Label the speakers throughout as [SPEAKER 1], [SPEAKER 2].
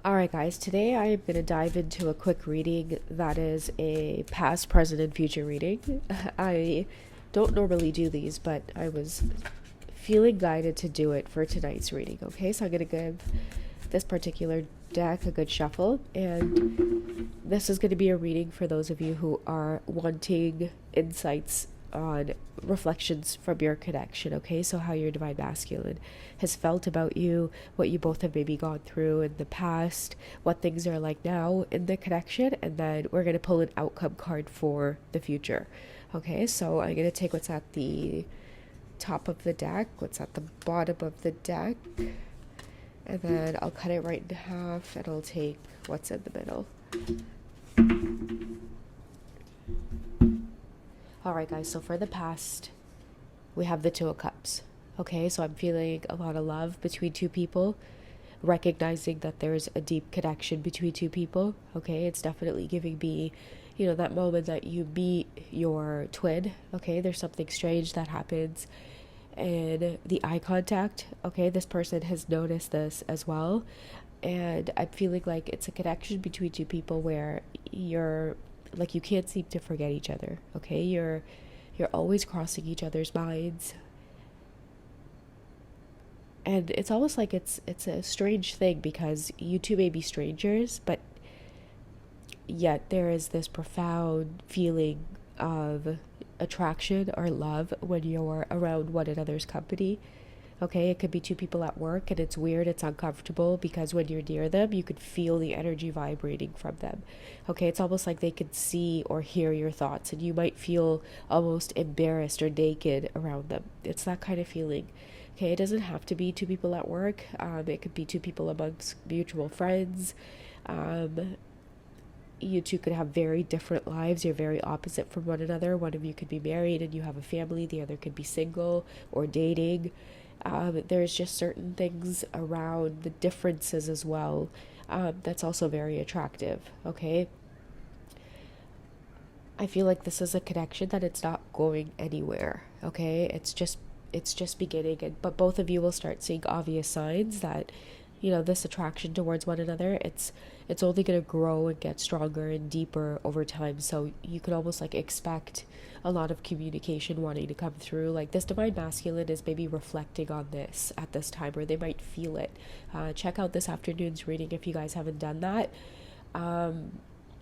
[SPEAKER 1] Alright, guys, today I am going to dive into a quick reading that is a past, present, and future reading. I don't normally do these, but I was feeling guided to do it for tonight's reading, okay? So I'm going to give this particular deck a good shuffle, and this is going to be a reading for those of you who are wanting insights on reflections from your connection, okay? So how your divine masculine has felt about you, what you both have maybe gone through in the past, what things are like now in the connection, and then we're going to pull an outcome card for the future. Okay, so I'm going to take what's at the top of the deck, what's at the bottom of the deck, and then I'll cut it right in half, and I'll take what's in the middle. Alright, guys, so for the past, we have the Two of Cups. Okay, so I'm feeling a lot of love between two people, recognizing that there's a deep connection between two people. Okay, it's definitely giving me, that moment that you meet your twin. Okay, there's something strange that happens, and the eye contact. Okay, this person has noticed this as well, and I'm feeling like it's a connection between two people where you can't seem to forget each other. Okay, you're always crossing each other's minds, and it's almost like it's a strange thing because you two may be strangers, but yet there is this profound feeling of attraction or love when you're around one another's company. Okay, it could be two people at work, and it's weird, it's uncomfortable because when you're near them, you could feel the energy vibrating from them. Okay, it's almost like they could see or hear your thoughts, and you might feel almost embarrassed or naked around them. It's that kind of feeling. Okay, it doesn't have to be two people at work. It could be two people amongst mutual friends. You two could have very different lives. You're very opposite from one another. One of you could be married and you have a family. The other could be single or dating. There's just certain things around the differences as well, that's also very attractive. Okay, I feel like this is a connection that it's not going anywhere. Okay, it's just beginning, but both of you will start seeing obvious signs that this attraction towards one another, it's only going to grow and get stronger and deeper over time. So you could almost like expect a lot of communication wanting to come through. Like this divine masculine is maybe reflecting on this at this time, or they might feel it. Check out this afternoon's reading if you guys haven't done that.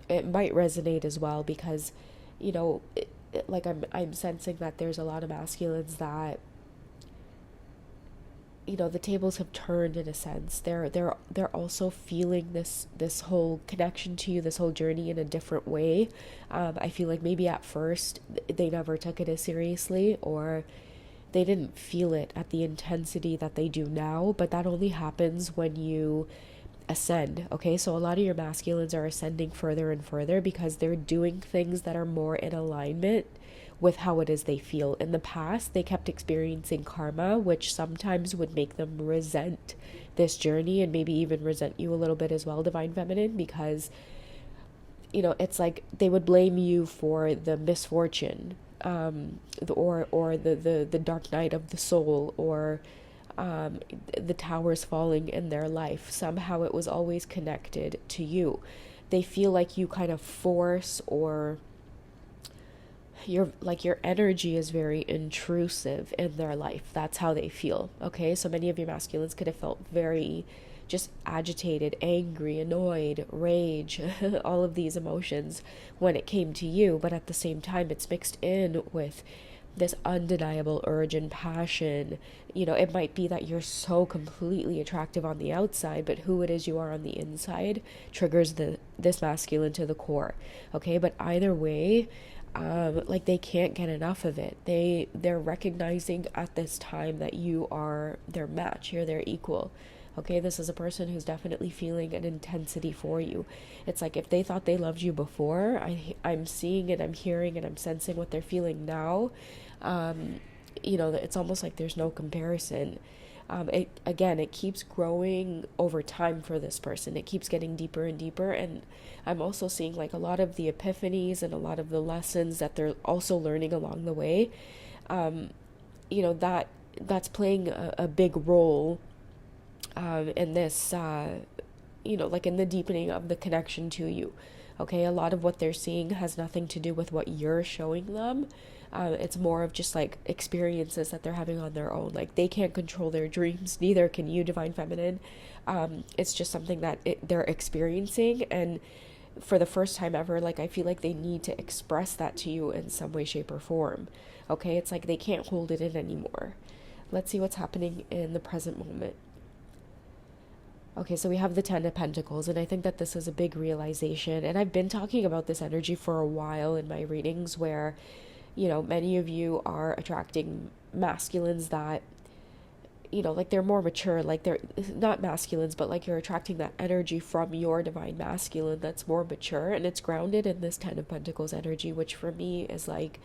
[SPEAKER 1] It might resonate as well because I'm sensing that there's a lot of masculines that the tables have turned in a sense. They're also feeling this whole connection to you, this whole journey in a different way. I feel like maybe at first they never took it as seriously, or they didn't feel it at the intensity that they do now, but that only happens when you ascend. Okay, so a lot of your masculines are ascending further and further because they're doing things that are more in alignment with how it is they feel. In the past, they kept experiencing karma, which sometimes would make them resent this journey and maybe even resent you a little bit as well, divine feminine, because it's like they would blame you for the misfortune, or the dark night of the soul, or the towers falling in their life. Somehow it was always connected to you. They feel like you kind of force, or your energy is very intrusive in their life. That's how they feel. Okay, so many of your masculines could have felt very just agitated, angry, annoyed, rage, all of these emotions when it came to you, but at the same time it's mixed in with this undeniable urge and passion. It might be that you're so completely attractive on the outside, but who it is you are on the inside triggers this masculine to the core. Okay, but either way, they can't get enough of it. They're recognizing at this time that you are their match, you're their equal. Okay, this is a person who's definitely feeling an intensity for you. It's like if they thought they loved you before, I'm seeing and I'm hearing and I'm sensing what they're feeling now. It's almost like there's no comparison. It keeps growing over time for this person. It keeps getting deeper and deeper, and I'm also seeing like a lot of the epiphanies and a lot of the lessons that they're also learning along the way. That's playing a big role in this like in the deepening of the connection to you. Okay, a lot of what they're seeing has nothing to do with what you're showing them. It's more of just like experiences that they're having on their own. Like they can't control their dreams, neither can you, Divine Feminine. It's just something that they're experiencing, and for the first time ever, like I feel like they need to express that to you in some way, shape, or form. Okay, it's like they can't hold it in anymore. Let's see what's happening in the present moment. Okay, so we have the Ten of Pentacles, and I think that this is a big realization. And I've been talking about this energy for a while in my readings where, many of you are attracting masculines that, like they're more mature, like they're not masculines, but like you're attracting that energy from your divine masculine that's more mature, and it's grounded in this Ten of Pentacles energy, which for me is like,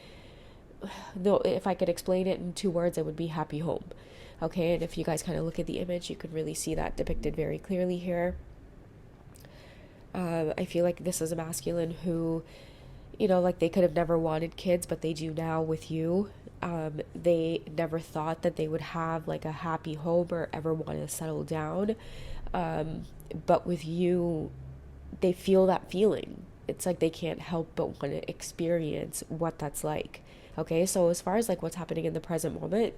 [SPEAKER 1] though, if I could explain it in 2 words, it would be happy home. Okay, and if you guys kind of look at the image, you can really see that depicted very clearly here. I feel like this is a masculine who, like they could have never wanted kids, but they do now with you. They never thought that they would have like a happy home or ever want to settle down. But with you, they feel that feeling. It's like they can't help but want to experience what that's like. Okay, so as far as like what's happening in the present moment,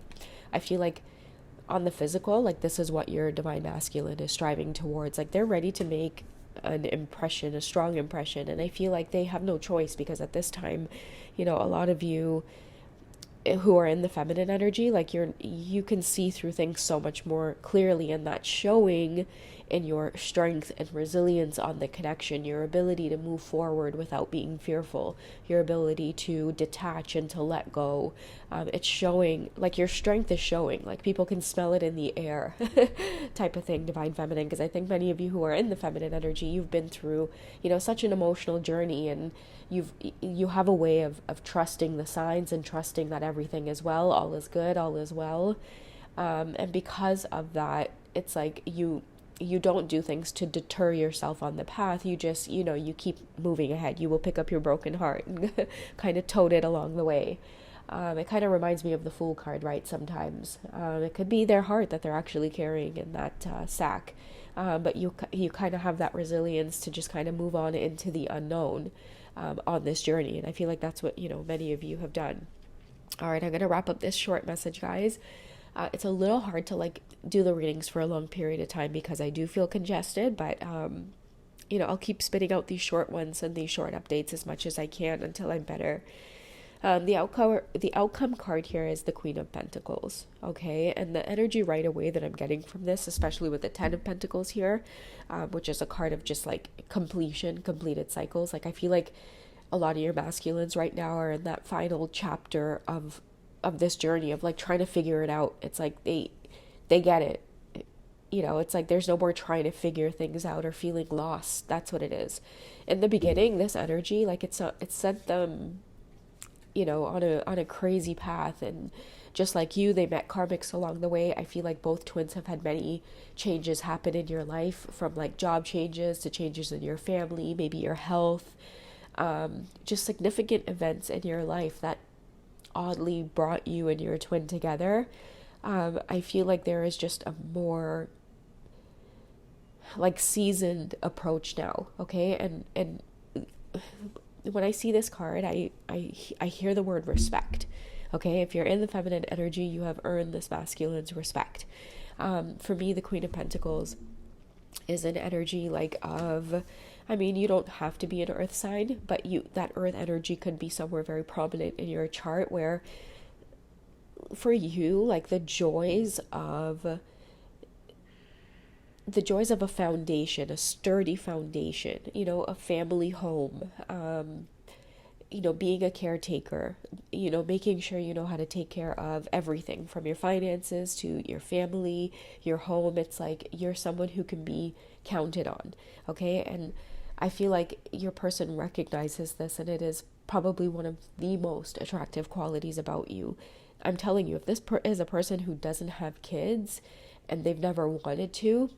[SPEAKER 1] I feel like on the physical, like this is what your divine masculine is striving towards. Like they're ready to make an impression, a strong impression, and I feel like they have no choice, because at this time, a lot of you who are in the feminine energy, like you can see through things so much more clearly, and that's showing in your strength and resilience on the connection, your ability to move forward without being fearful, your ability to detach and to let go. It's showing, like your strength is showing, like people can smell it in the air type of thing, Divine Feminine, because I think many of you who are in the feminine energy, you've been through, such an emotional journey, and you have a way of trusting the signs and trusting that everything is well, all is good, all is well. And because of that, it's like you don't do things to deter yourself on the path. You just, you keep moving ahead. You will pick up your broken heart and kind of tote it along the way. It kind of reminds me of the Fool card, right? Sometimes it could be their heart that they're actually carrying in that sack. But you kind of have that resilience to just kind of move on into the unknown on this journey. And I feel like that's what, many of you have done. All right, I'm going to wrap up this short message, guys. It's a little hard to like do the readings for a long period of time because I do feel congested, but I'll keep spitting out these short ones and these short updates as much as I can until I'm better. The outcome card here is the Queen of Pentacles, okay? And the energy right away that I'm getting from this, especially with the Ten of Pentacles here, which is a card of just like completed cycles. Like I feel like a lot of your masculines right now are in that final chapter of this journey of like trying to figure it out. It's like they get it. It's like there's no more trying to figure things out or feeling lost. That's what it is. In the beginning, this energy, like it sent them, on a crazy path, and just like you, they met karmics along the way. I feel like both twins have had many changes happen in your life, from like job changes to changes in your family, maybe your health, just significant events in your life that oddly brought you and your twin together. I feel like there is just a more like seasoned approach now, okay? And when I see this card, I hear the word respect. Okay, if you're in the feminine energy, you have earned this masculine's respect. For me, the Queen of Pentacles is an energy like of, you don't have to be an earth sign, but that earth energy could be somewhere very prominent in your chart, where for you, like the joys of a foundation, a sturdy foundation, a family home, being a caretaker, making sure you know how to take care of everything from your finances to your family, your home. It's like you're someone who can be counted on, okay? And I feel like your person recognizes this, and it is probably one of the most attractive qualities about you. I'm telling you, if this is a person who doesn't have kids and they've never wanted to,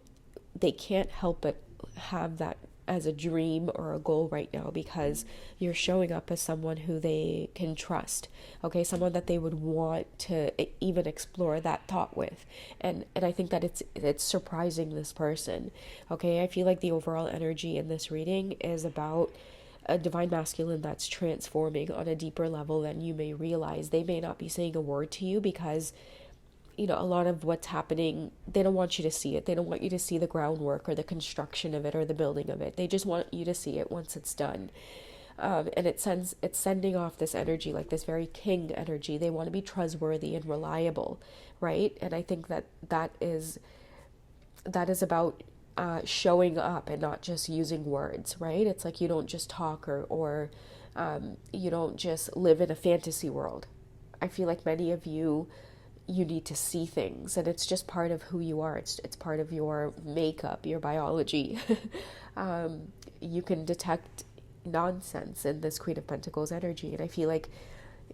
[SPEAKER 1] they can't help but have that as a dream or a goal right now, because you're showing up as someone who they can trust, okay, someone that they would want to even explore that thought with. And I think that it's surprising this person, okay. I feel like the overall energy in this reading is about a divine masculine that's transforming on a deeper level than you may realize. They may not be saying a word to you because, a lot of what's happening, they don't want you to see it. They don't want you to see the groundwork or the construction of it or the building of it. They just want you to see it once it's done. And it's sending off this energy, like this very king energy. They want to be trustworthy and reliable, right? And I think that is about showing up and not just using words, right? It's like you don't just talk or you don't just live in a fantasy world. I feel like many of you need to see things, and it's just part of who you are. It's part of your makeup, your biology. You can detect nonsense in this Queen of Pentacles energy, and I feel like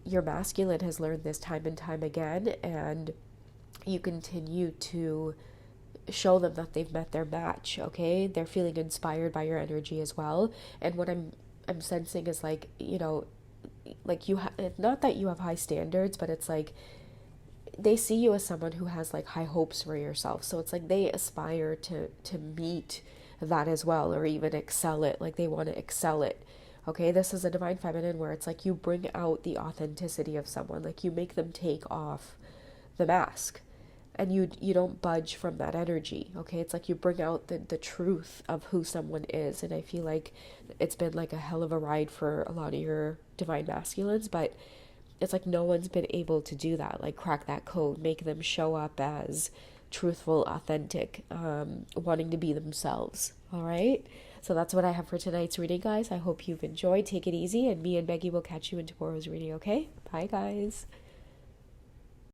[SPEAKER 1] your masculine has learned this time and time again, and you continue to show them that they've met their match, okay? They're feeling inspired by your energy as well. And what I'm sensing is like, like not that you have high standards, but it's like they see you as someone who has like high hopes for yourself. So it's like they aspire to meet that as well, or even excel it. Like they want to excel it. Okay, this is a divine feminine where it's like you bring out the authenticity of someone, like you make them take off the mask, and you don't budge from that energy. Okay, it's like you bring out the truth of who someone is. And I feel like it's been like a hell of a ride for a lot of your divine masculines, but it's like no one's been able to do that, like crack that code, make them show up as truthful, authentic, wanting to be themselves. All right, so that's what I have for tonight's reading, guys. I hope you've enjoyed. Take it easy, and me and Becky will catch you in tomorrow's reading. Okay, bye guys.